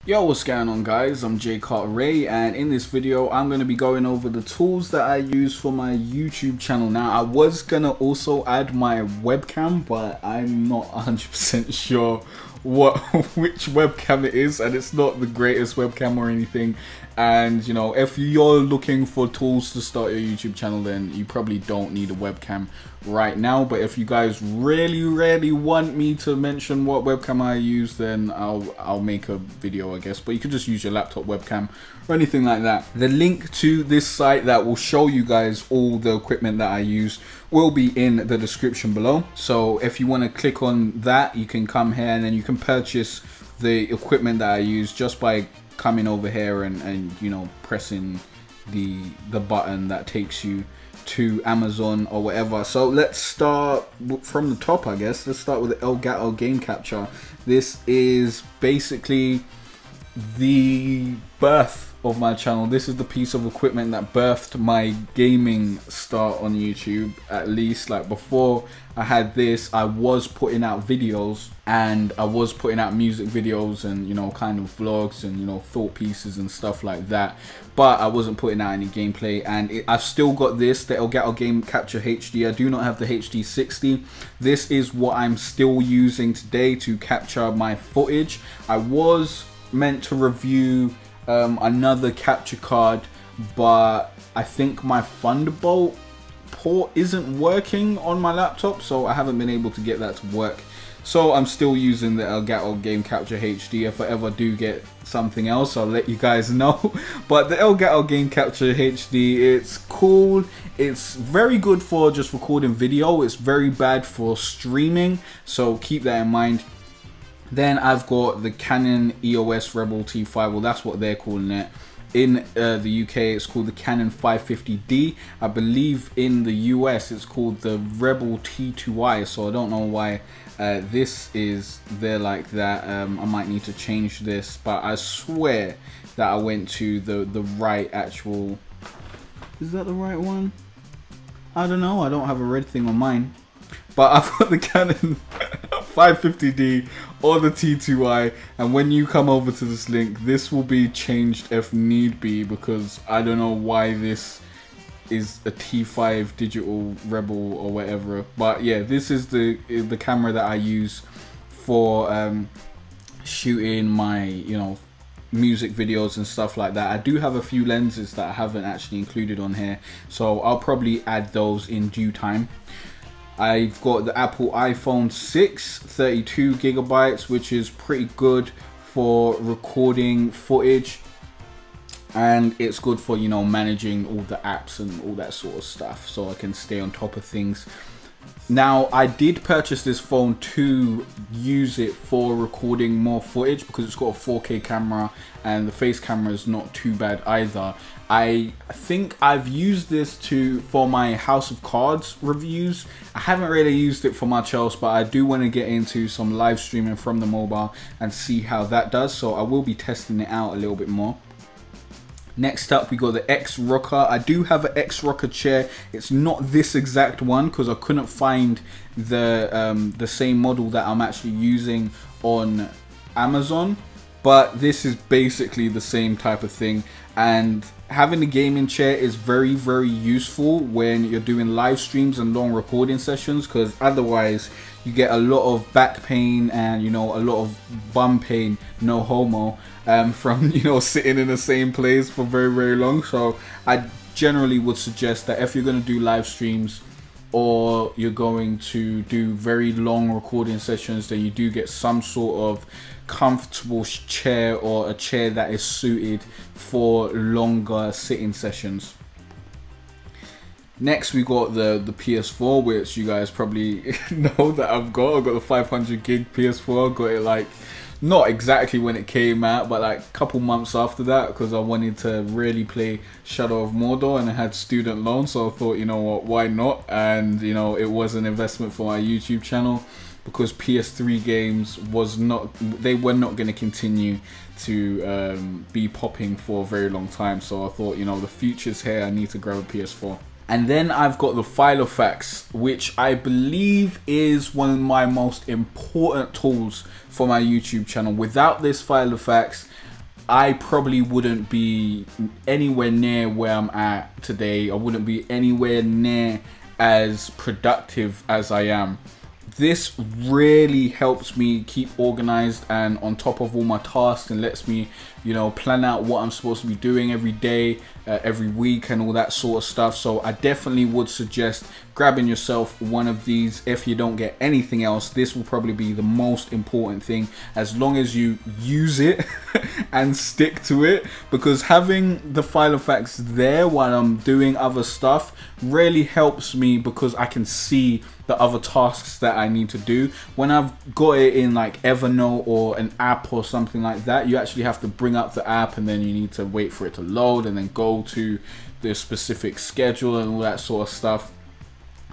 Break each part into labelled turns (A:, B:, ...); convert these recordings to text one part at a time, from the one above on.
A: Yo, what's going on guys? I'm Jay Cartere, and in this video I'm going to be going over the tools that I use for my YouTube channel. Now I was going to also add my webcam, but I'm not 100% sure which webcam it is, and it's not the greatest webcam or anything. And you know, if you're looking for tools to start your YouTube channel, then you probably don't need a webcam right now. But if you guys really want me to mention what webcam I use, then I'll make a video, I guess. But you could just use your laptop webcam or anything like that. The link to this site that will show you guys all the equipment that I use will be in the description below. So if you want to click on that, you can come here and then you can purchase the equipment that I use just by coming over here and you know, pressing the button that takes you to Amazon or whatever. So let's start from the top, I guess. Let's start with the Elgato game capture. This is basically the birth of my channel. This is the piece of equipment that birthed my gaming start on YouTube. At least, like, before I had this, I was putting out videos, and I was putting out music videos and, you know, kind of vlogs and, you know, thought pieces and stuff like that, but I wasn't putting out any gameplay. And I've still got this, the Elgato Game Capture HD. I do not have the HD 60. This is what I'm still using today to capture my footage. I was meant to review another capture card, but I think my Thunderbolt port isn't working on my laptop, so I haven't been able to get that to work. So I'm still using the Elgato Game Capture HD. If I ever do get something else, I'll let you guys know. But the Elgato Game Capture HD, it's cool. It's very good for just recording video. It's very bad for streaming, so keep that in mind. Then I've got the Canon EOS Rebel T5, well, that's what they're calling it. In the UK, it's called the Canon 550D. I believe in the US, it's called the Rebel T2i, so I don't know why this is there like that. I might need to change this, but I swear that I went to the right actual... Is that the right one? I don't know, I don't have a red thing on mine. But I've got the Canon 550D or the T2i, and when you come over to this link, this will be changed if need be, because I don't know why this is a T5 digital Rebel or whatever. But yeah, this is the camera that I use for shooting my, you know, music videos and stuff like that. I do have a few lenses that I haven't actually included on here, so I'll probably add those in due time. I've got the Apple iPhone 6, 32 gigabytes, which is pretty good for recording footage, and it's good for, you know, managing all the apps and all that sort of stuff, so I can stay on top of things. Now, I did purchase this phone to use it for recording more footage because it's got a 4K camera and the face camera is not too bad either. I think I've used this for my House of Cards reviews. I haven't really used it for much else, but I do want to get into some live streaming from the mobile and see how that does, so I will be testing it out a little bit more. Next up, we got the X Rocker. I do have an X Rocker chair. It's not this exact one because I couldn't find the same model that I'm actually using on Amazon, but this is basically the same type of thing. And having a gaming chair is very useful when you're doing live streams and long recording sessions, because otherwise you get a lot of back pain and, you know, a lot of bum pain, no homo, from, you know, sitting in the same place for very long. So I generally would suggest that if you're going to do live streams or you're going to do very long recording sessions, then you do get some sort of comfortable chair or a chair that is suited for longer sitting sessions. Next, we got the PS4, which you guys probably know that I've got the 500 gig PS4. I got it like not exactly when it came out, but like a couple months after that, because I wanted to really play Shadow of Mordor and I had student loans, so I thought, you know what, why not? And you know, it was an investment for my YouTube channel, because PS3 games were not going to continue to be popping for a very long time. So I thought, you know, the future's here, I need to grab a PS4. And then I've got the Filofax, which I believe is one of my most important tools for my YouTube channel. Without this Filofax, I probably wouldn't be anywhere near where I'm at today. I wouldn't be anywhere near as productive as I am. This really helps me keep organized and on top of all my tasks, and lets me, you know, plan out what I'm supposed to be doing every day, every week, and all that sort of stuff. So I definitely would suggest grabbing yourself one of these. If you don't get anything else, this will probably be the most important thing, as long as you use it and stick to it, because having the file of facts there while I'm doing other stuff really helps me, because I can see the other tasks that I need to do. When I've got it in like Evernote or an app or something like that, you actually have to bring up the app and then you need to wait for it to load and then go to the specific schedule and all that sort of stuff.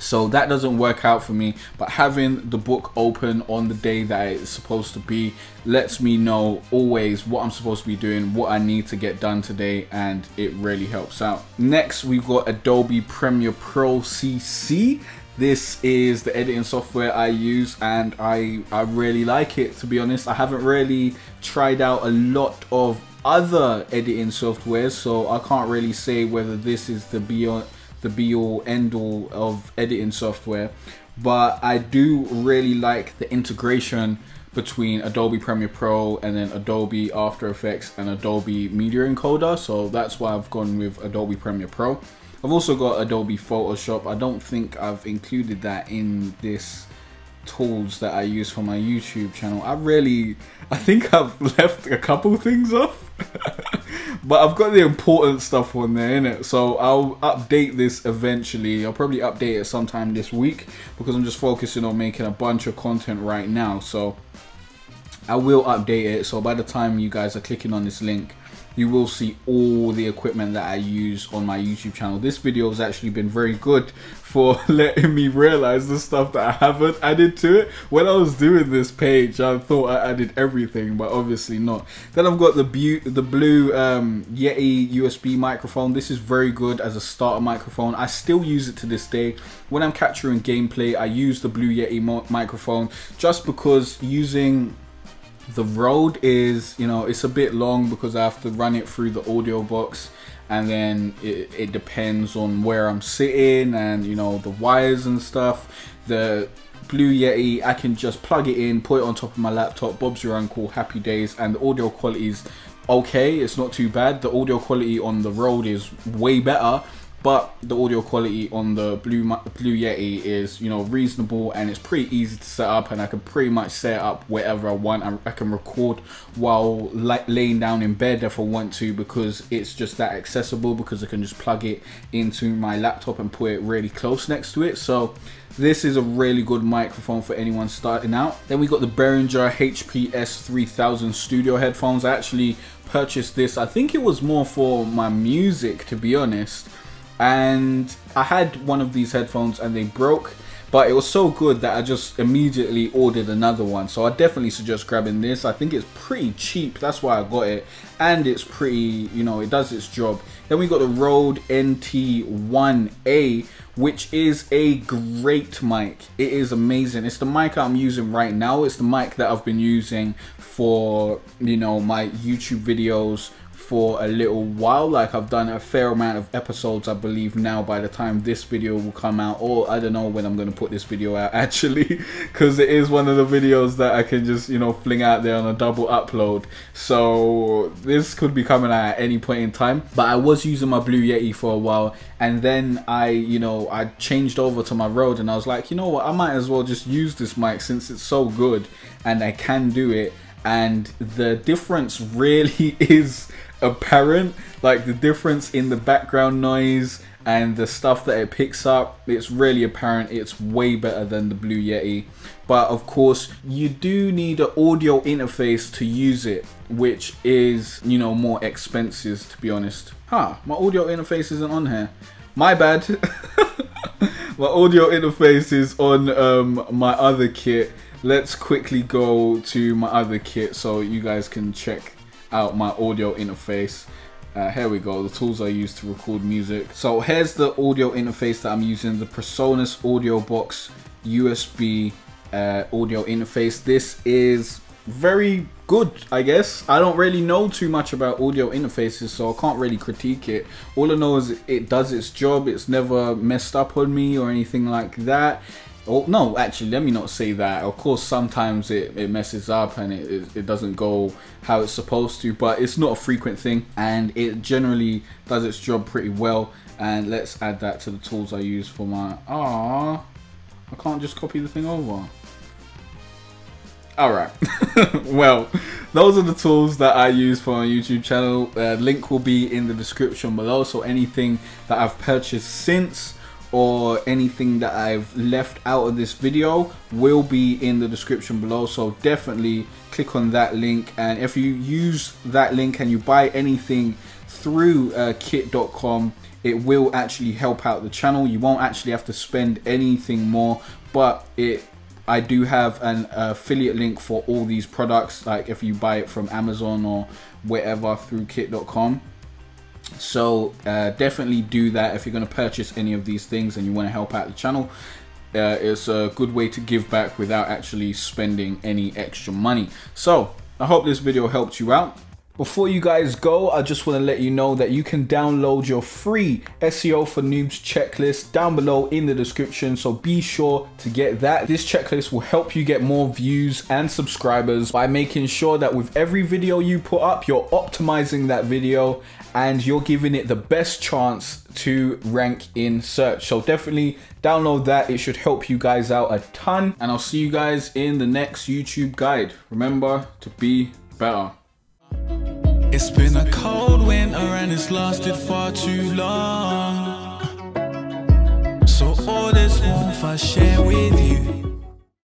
A: So that doesn't work out for me, but having the book open on the day that it's supposed to be lets me know always what I'm supposed to be doing, what I need to get done today, and it really helps out. Next, we've got Adobe Premiere Pro CC. This is the editing software I use, and I really like it, to be honest. I haven't really tried out a lot of other editing softwares, so I can't really say whether this is the be all end all of editing software, but I do really like the integration between Adobe Premiere Pro and then Adobe After Effects and Adobe Media Encoder, so that's why I've gone with Adobe Premiere Pro. I've also got Adobe Photoshop. I don't think I've included that in this tools that I use for my YouTube channel. I think I've left a couple things off. But I've got the important stuff on there, innit? So I'll update this eventually. I'll probably update it sometime this week, because I'm just focusing on making a bunch of content right now. So I will update it. So by the time you guys are clicking on this link, you will see all the equipment that I use on my YouTube channel. This video has actually been very good for letting me realize the stuff that I haven't added to it. When I was doing this page, I thought I added everything, but obviously not. Then I've got the blue Yeti USB microphone. This is very good as a starter microphone. I still use it to this day. When I'm capturing gameplay, I use the blue Yeti microphone, just because using the Rode is, you know, it's a bit long because I have to run it through the audio box, and then it depends on where I'm sitting and, you know, the wires and stuff. The Blue Yeti, I can just plug it in, put it on top of my laptop, Bob's your uncle, happy days, and the audio quality is okay, it's not too bad. The audio quality on the Rode is way better, but the audio quality on the Blue Yeti is, you know, reasonable, and it's pretty easy to set up, and I can pretty much set it up wherever I want. I can record while laying down in bed if I want to, because it's just that accessible, because I can just plug it into my laptop and put it really close next to it. So this is a really good microphone for anyone starting out. Then we got the Behringer HPS 3000 studio headphones. I actually purchased this, I think it was more for my music, to be honest. And I had one of these headphones and they broke, but it was so good that I just immediately ordered another one. So I definitely suggest grabbing this. I think it's pretty cheap, that's why I got it, and it's pretty, you know, it does its job. Then we got the Rode NT1A, which is a great mic. It is amazing. It's the mic I'm using right now. It's the mic that I've been using for, you know, my YouTube videos for a little while. Like, I've done a fair amount of episodes, I believe, now by the time this video will come out, or I don't know when I'm going to put this video out actually, because it is one of the videos that I can just, you know, fling out there on a double upload. So this could be coming out at any point in time. But I was using my Blue Yeti for a while, and then I changed over to my Rode, and I was like, you know what, I might as well just use this mic since it's so good and I can do it. And the difference really is apparent. Like, the difference in the background noise and the stuff that it picks up, it's really apparent. It's way better than the Blue Yeti. But of course, you do need an audio interface to use it, which is, you know, more expensive, to be honest. My audio interface isn't on here. My bad. My audio interface is on my other kit. Let's quickly go to my other kit so you guys can check out my audio interface. Here we go, the tools I use to record music. So here's the audio interface that I'm using, the PreSonus Audio Box USB audio interface. This is very good, I guess. I don't really know too much about audio interfaces, so I can't really critique it. All I know is it does its job. It's never messed up on me or anything like that. Oh, no, actually, let me not say that. Of course, sometimes it messes up and it doesn't go how it's supposed to, but it's not a frequent thing, and it generally does its job pretty well. And let's add that to the tools I use for my... I can't just copy the thing over. Alright, well, those are the tools that I use for my YouTube channel. Link will be in the description below, so anything that I've purchased since or anything that I've left out of this video will be in the description below, so definitely click on that link. And if you use that link and you buy anything through kit.com, it will actually help out the channel. You won't actually have to spend anything more, but I do have an affiliate link for all these products, like if you buy it from Amazon or wherever through kit.com. So definitely do that if you're going to purchase any of these things and you want to help out the channel. It's a good way to give back without actually spending any extra money. So I hope this video helped you out. Before you guys go, I just want to let you know that you can download your free SEO for Noobs checklist down below in the description, so be sure to get that. This checklist will help you get more views and subscribers by making sure that with every video you put up, you're optimizing that video and you're giving it the best chance to rank in search. So definitely download that. It should help you guys out a ton, and I'll see you guys in the next YouTube guide. Remember to be better.
B: It's been a cold winter and it's lasted far too long, so all this warmth I share with you.